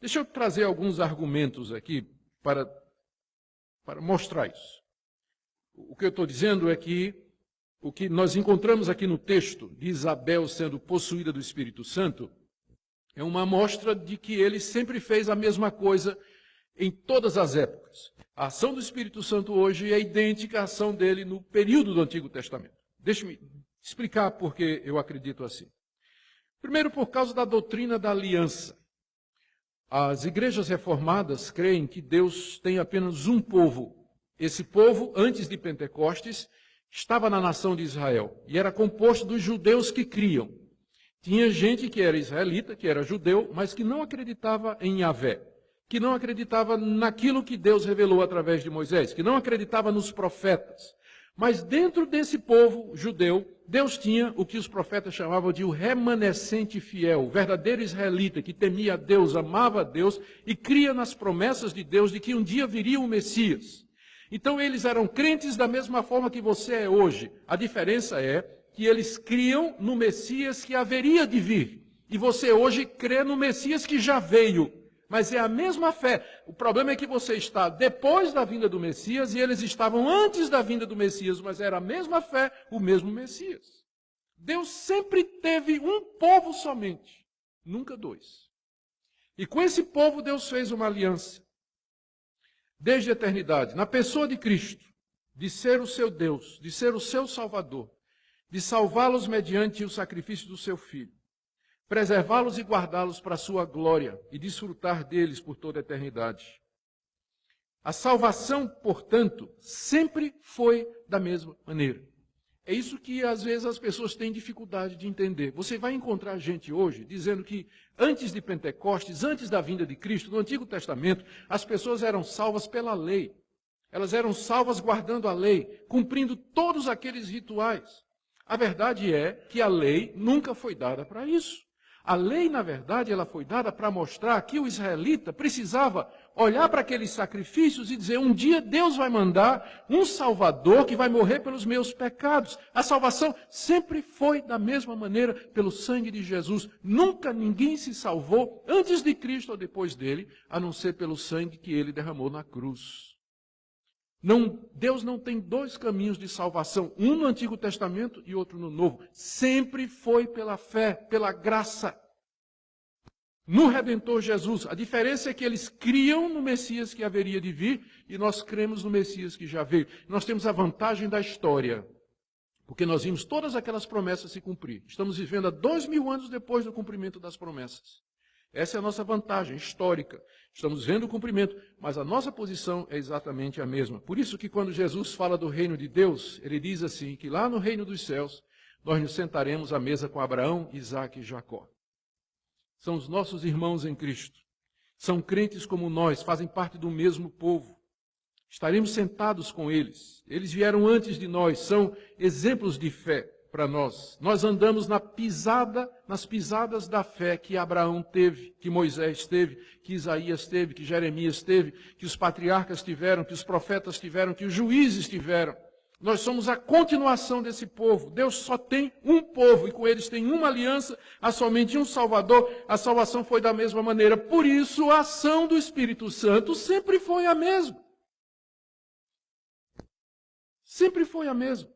Deixa eu trazer alguns argumentos aqui para mostrar isso. O que eu estou dizendo é que o que nós encontramos aqui no texto de Isabel sendo possuída do Espírito Santo é uma amostra de que ele sempre fez a mesma coisa em todas as épocas. A ação do Espírito Santo hoje é idêntica à ação dele no período do Antigo Testamento. Deixe-me explicar por que eu acredito assim. Primeiro, por causa da doutrina da aliança. As igrejas reformadas creem que Deus tem apenas um povo. Esse povo, antes de Pentecostes, estava na nação de Israel e era composto dos judeus que criam. Tinha gente que era israelita, que era judeu, mas que não acreditava em Yahvé, que não acreditava naquilo que Deus revelou através de Moisés, que não acreditava nos profetas. Mas dentro desse povo judeu, Deus tinha o que os profetas chamavam de o remanescente fiel, o verdadeiro israelita que temia a Deus, amava a Deus e cria nas promessas de Deus de que um dia viria o Messias. Então eles eram crentes da mesma forma que você é hoje. A diferença é que eles criam no Messias que haveria de vir. E você hoje crê no Messias que já veio. Mas é a mesma fé. O problema é que você está depois da vinda do Messias e eles estavam antes da vinda do Messias, mas era a mesma fé, o mesmo Messias. Deus sempre teve um povo somente, nunca dois. E com esse povo Deus fez uma aliança. Desde a eternidade, na pessoa de Cristo, de ser o seu Deus, de ser o seu Salvador, de salvá-los mediante o sacrifício do seu Filho, preservá-los e guardá-los para a sua glória e desfrutar deles por toda a eternidade. A salvação, portanto, sempre foi da mesma maneira. É isso que às vezes as pessoas têm dificuldade de entender. Você vai encontrar gente hoje dizendo que antes de Pentecostes, antes da vinda de Cristo, no Antigo Testamento, as pessoas eram salvas pela lei. Elas eram salvas guardando a lei, cumprindo todos aqueles rituais. A verdade é que a lei nunca foi dada para isso. A lei, na verdade, ela foi dada para mostrar que o israelita precisava olhar para aqueles sacrifícios e dizer, um dia Deus vai mandar um Salvador que vai morrer pelos meus pecados. A salvação sempre foi da mesma maneira pelo sangue de Jesus. Nunca ninguém se salvou antes de Cristo ou depois dele, a não ser pelo sangue que ele derramou na cruz. Deus não tem dois caminhos de salvação, um no Antigo Testamento e outro no Novo. Sempre foi pela fé, pela graça. No Redentor Jesus. A diferença é que eles criam no Messias que haveria de vir e nós cremos no Messias que já veio. Nós temos a vantagem da história, porque nós vimos todas aquelas promessas se cumprir. Estamos vivendo há 2000 anos depois do cumprimento das promessas. Essa é a nossa vantagem histórica. Estamos vendo o cumprimento, mas a nossa posição é exatamente a mesma. Por isso que quando Jesus fala do reino de Deus, ele diz assim, que lá no reino dos céus, nós nos sentaremos à mesa com Abraão, Isaque e Jacó. São os nossos irmãos em Cristo. São crentes como nós, fazem parte do mesmo povo. Estaremos sentados com eles. Eles vieram antes de nós, são exemplos de fé para nós. Nós andamos nas pisadas da fé que Abraão teve, que Moisés teve, que Isaías teve, que Jeremias teve, que os patriarcas tiveram, que os profetas tiveram, que os juízes tiveram. Nós somos a continuação desse povo. Deus só tem um povo e com eles tem uma aliança, há somente um Salvador. A salvação foi da mesma maneira. Por isso, a ação do Espírito Santo sempre foi a mesma. Sempre foi a mesma.